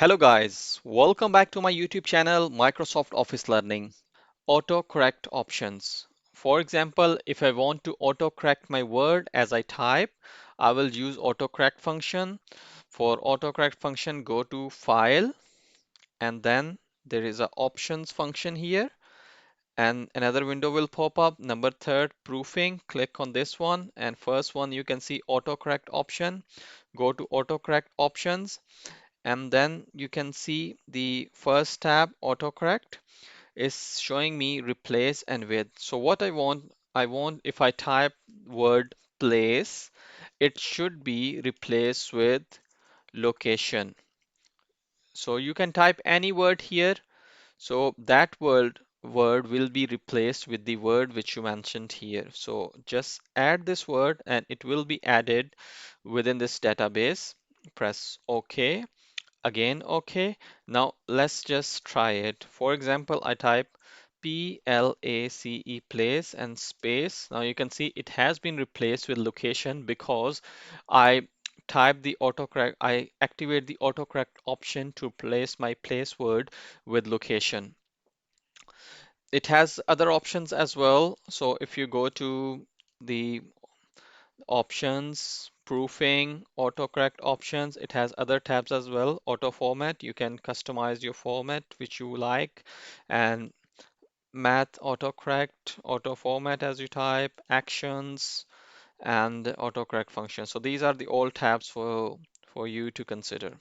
Hello guys, welcome back to my YouTube channel Microsoft Office Learning. Autocorrect options. For example, if I want to autocorrect my word as I type, I will use autocorrect function. For autocorrect function, go to File and then there is a options function here and another window will pop up. Number third, proofing. Click on this one and first one you can see autocorrect option. Go to autocorrect options and then you can see the first tab autocorrect is showing me replace and with. So what I want if I type word place, it should be replaced with location. So you can type any word here, so that word will be replaced with the word which you mentioned here. So just add this word and it will be added within this database. Press OK. Again, okay. Now let's just try it. For example, I type place and space. Now you can see it has been replaced with location because I I activate the autocorrect option to place my place word with location. It has other options as well. So if you go to the options, proofing, autocorrect options. It has other tabs as well. Auto format, you can customize your format which you like, and math autocorrect, auto format as you type, actions, and autocorrect function. So these are the all tabs for you to consider.